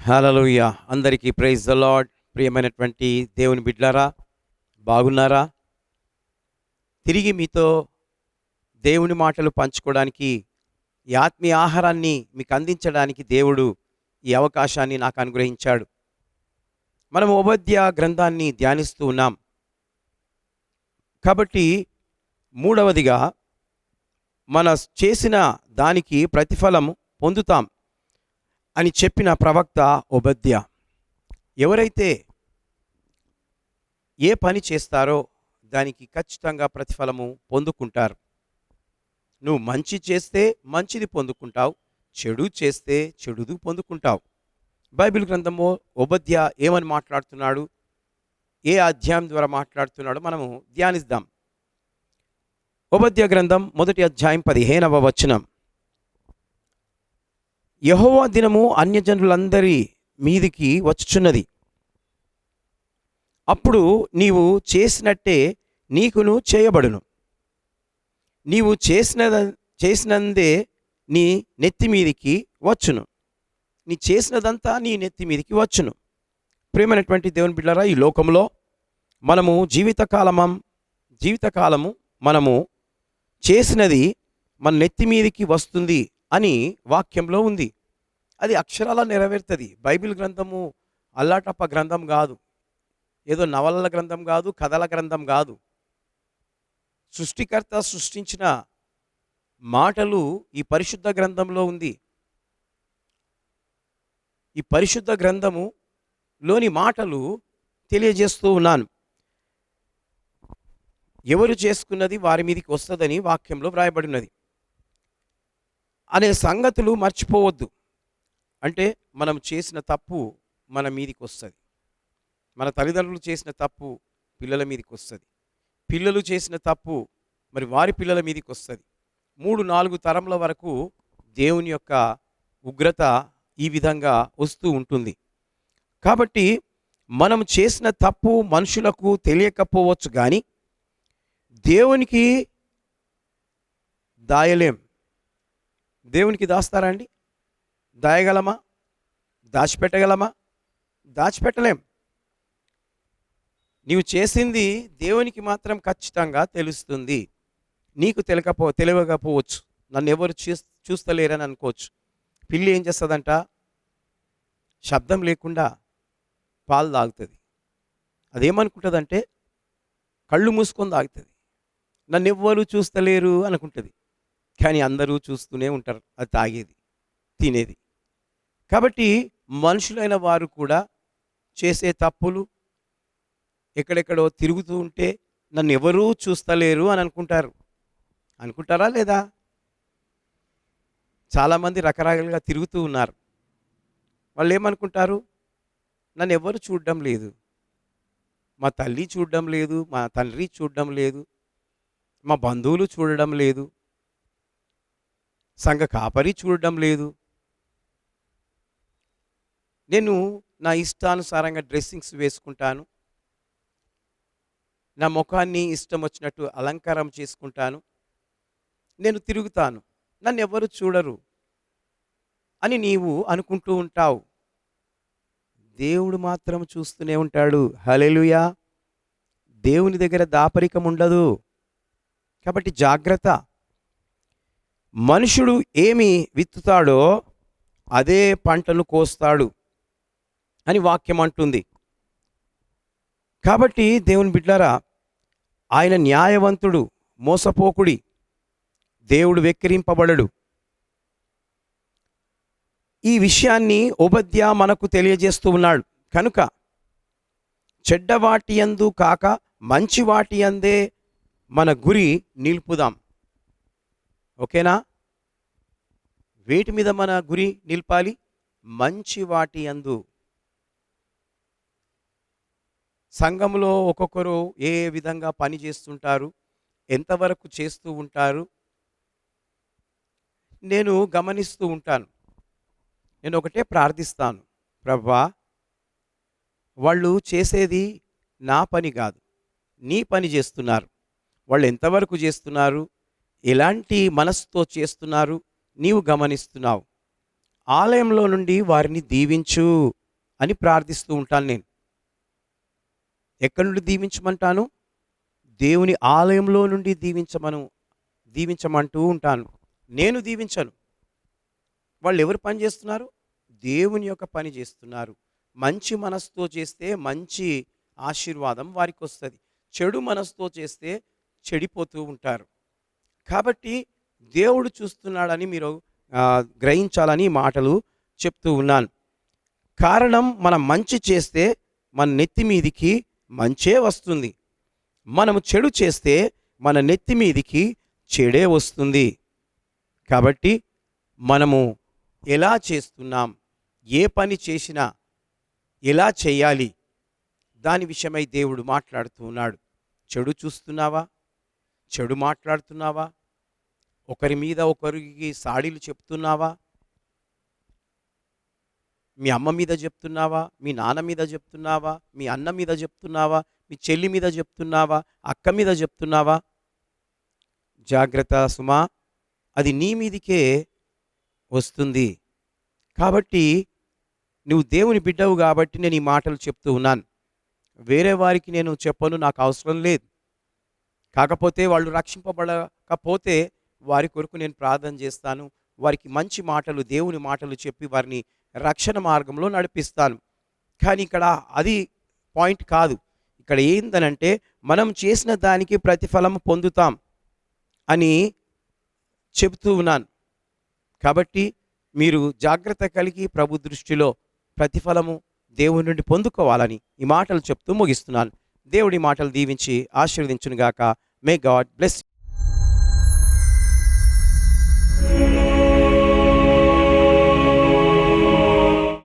హల్లెలూయా! అందరికీ praise the lord. ప్రియమైనటువంటి దేవుని బిడ్డలారా, బాగున్నారా? తిరిగి మీతో దేవుని మాటలు పంచుకోవడానికి, ఈ ఆత్మీయ ఆహారాన్ని మీకు అందించడానికి దేవుడు ఈ అవకాశాన్ని నాకు అనుగ్రహించాడు. మనం ఓబద్య గ్రంథాన్ని ధ్యానిస్తూ ఉన్నాం. కాబట్టి మూడవదిగా మన చేసిన దానికి ప్రతిఫలం పొందుతాం అని చెప్పిన ప్రవక్త ఓబద్య. ఎవరైతే ఏ పని చేస్తారో దానికి ఖచ్చితంగా ప్రతిఫలము పొందుకుంటారు. నువ్వు మంచి చేస్తే మంచిది పొందుకుంటావు, చెడు చేస్తే చెడుదు పొందుకుంటావు. బైబిల్ గ్రంథము ఓబద్య ఏమని మాట్లాడుతున్నాడు, ఏ అధ్యాయం ద్వారా మాట్లాడుతున్నాడో మనము ధ్యానిద్దాం. ఓబద్య గ్రంథం 1వ అధ్యాయం 15వ వచనం. యెహోవా దినము అన్యజనులందరి మీదికి వచ్చుచున్నది. అప్పుడు నీవు చేసినట్టే నీకును చేయబడును. నీవు చేసినందే నీ నెత్తి మీదికి వచ్చును. నీ చేసినదంతా నీ నెత్తి మీదికి వచ్చును. ప్రియమైనటువంటి దేవుని బిడ్డలారా, ఈ లోకంలో మనము జీవితకాలము మనము చేసినది మన నెత్తి మీదికి వస్తుంది అని వాక్యంలో ఉంది. అది అక్షరాల నెరవేరుతుంది. బైబిల్ గ్రంథము అల్లాటప్ప గ్రంథం కాదు, ఏదో నవలల గ్రంథం కాదు, కథల గ్రంథం కాదు. సృష్టికర్త సృష్టించిన మాటలు ఈ పరిశుద్ధ గ్రంథంలో ఉంది. ఈ పరిశుద్ధ గ్రంథములోని మాటలు తెలియజేస్తూ ఉన్నాను. ఎవరు చేసుకున్నది వారి మీదకి వస్తుందని వాక్యంలో వ్రాయబడినది అనే సంగతులు మర్చిపోవద్దు. అంటే మనం చేసిన తప్పు మన మీదికి వస్తుంది. మన తల్లిదండ్రులు చేసిన తప్పు పిల్లల మీదకి వస్తుంది. పిల్లలు చేసిన తప్పు మరి వారి పిల్లల మీదకి వస్తుంది. 3-4 తరముల వరకు దేవుని యొక్క ఉగ్రత ఈ విధంగా వస్తూ ఉంటుంది. కాబట్టి మనం చేసిన తప్పు మనుషులకు తెలియకపోవచ్చు, కానీ దేవునికి దాయలేం. దేవునికి దాస్తారా అండి? దాయగలమా? దాచిపెట్టగలమా? దాచిపెట్టలేం. నీవు చేసింది దేవునికి మాత్రం ఖచ్చితంగా తెలుస్తుంది. నీకు తెలియకపోవచ్చు. నన్ను ఎవరు చూస్తలేరని అనుకోవచ్చు. పిల్లి ఏం చేస్తుందంట? శబ్దం లేకుండా పాలు తాగుతుంది. అదేమనుకుంటుందంటే కళ్ళు మూసుకొని తాగుతుంది. నన్ను ఎవ్వరు చూస్తలేరు అనుకుంటుంది. కానీ అందరూ చూస్తూనే ఉంటారు అది తాగేది, తినేది. కాబట్టి మనుషులైన వారు కూడా చేసే తప్పులు ఎక్కడెక్కడో తిరుగుతూ ఉంటే నన్ను ఎవరూ చూస్తలేరు అని అనుకుంటారా లేదా? చాలామంది రకరకాలుగా తిరుగుతూ ఉన్నారు. వాళ్ళు ఏమనుకుంటారు? నన్ను ఎవరు చూడడం లేదు, మా తల్లి చూడడం లేదు, మా తండ్రి చూడడం లేదు, మా బంధువులు చూడడం లేదు, సంఘ కాపరి చూడడం లేదు. నేను నా ఇష్టానుసారంగా డ్రెస్సింగ్స్ వేసుకుంటాను, నా ముఖాన్ని ఇష్టం వచ్చినట్టు అలంకారం చేసుకుంటాను, నేను తిరుగుతాను, నన్ను ఎవరు చూడరు అని నీవు అనుకుంటూ ఉంటావు. దేవుడు మాత్రం చూస్తూనే ఉంటాడు. హల్లెలూయా! దేవుని దగ్గర దాపరికం ఉండదు. కాబట్టి జాగ్రత్త. మనుషుడు ఏమి విత్తుతాడో అదే పంటను కోస్తాడు అని వాక్యం అంటుంది. కాబట్టి దేవుని బిడ్డలారా, ఆయన న్యాయవంతుడు, మోసపోకుడి. దేవుడు వెక్కిరింపబడడు. ఈ విషయాన్ని ఓబద్య మనకు తెలియజేస్తూ ఉన్నాడు. కనుక చెడ్డవాటి యందు కాక మంచి వాటి యందే మన గురి నిలుపుదాం. ఓకేనా? వేటి మీద మన గురి నిలపాలి? మంచి వాటి యందు. సంఘంలో ఒక్కొక్కరు ఏ విధంగా పని చేస్తుంటారు, ఎంతవరకు చేస్తూ ఉంటారు, నేను గమనిస్తూ ఉంటాను. నేను ఒకటే ప్రార్థిస్తాను, ప్రభువా, వాళ్ళు చేసేది నా పని కాదు, నీ పని చేస్తున్నారు. వాళ్ళు ఎంతవరకు చేస్తున్నారు, ఎలాంటి మనసుతో చేస్తున్నారు నీవు గమనిస్తున్నావు. ఆలయంలో నుండి వారిని దీవించు అని ప్రార్థిస్తూ ఉంటాను నేను. ఎక్కడి నుండి దీవించమంటాను? దేవుని ఆలయంలో నుండి దీవించమంటూ ఉంటాను. నేను దీవించను. వాళ్ళు ఎవరు పని చేస్తున్నారు? దేవుని యొక్క పని చేస్తున్నారు. మంచి మనసుతో చేస్తే మంచి ఆశీర్వాదం వారికొస్తది. చెడు మనసుతో చేస్తే చెడిపోతూ ఉంటారు. కాబట్టి దేవుడు చూస్తున్నాడని మీరు గ్రహించాలని ఈ మాటలు చెప్తూ ఉన్నాను. కారణం, మనం మంచి చేస్తే మన నెత్తి మీదికి మంచే వస్తుంది. మనము చెడు చేస్తే మన నెత్తి మీదికి చెడే వస్తుంది. కాబట్టి మనము ఎలా చేస్తున్నాం, ఏ పని చేసినా ఎలా చేయాలి, దాని విషయమై దేవుడు మాట్లాడుతూ ఉన్నాడు. చెడు చూస్తున్నావా? చెడు మాట్లాడుతున్నావా? ఒకరి మీద ఒకరికి సాడీలు చెప్తున్నావా? మీ అమ్మ మీద చెప్తున్నావా? మీ నాన్న మీద చెప్తున్నావా? మీ అన్న మీద చెప్తున్నావా? మీ చెల్లి మీద చెప్తున్నావా? అక్క మీద చెప్తున్నావా? జాగ్రత్త సుమా, అది నీ మీదికే వస్తుంది. కాబట్టి నువ్వు దేవుని బిడ్డవు కాబట్టి నేను ఈ మాటలు చెప్తూ ఉన్నాను. వేరే వారికి నేను చెప్పను, నాకు అవసరం లేదు. కాకపోతే వాళ్ళు రక్షింపబడకపోతే వారి కొరకు నేను ప్రార్థన చేస్తాను. వారికి మంచి మాటలు, దేవుని మాటలు చెప్పి వారిని రక్షణ మార్గంలో నడిపిస్తాను. కానీ ఇక్కడ అది పాయింట్ కాదు. ఇక్కడ ఏందనంటే, మనం చేసిన దానికి ప్రతిఫలం పొందుతాం అని చెబుతూ ఉన్నాను. కాబట్టి మీరు జాగ్రత్త కలిగి ప్రభు దృష్టిలో ప్రతిఫలము దేవుని నుండి పొందుకోవాలని ఈ మాటలు చెప్తూ ముగిస్తున్నాను. దేవుడి మాటలు దీవించి ఆశీర్వదించునుగాక. May God bless.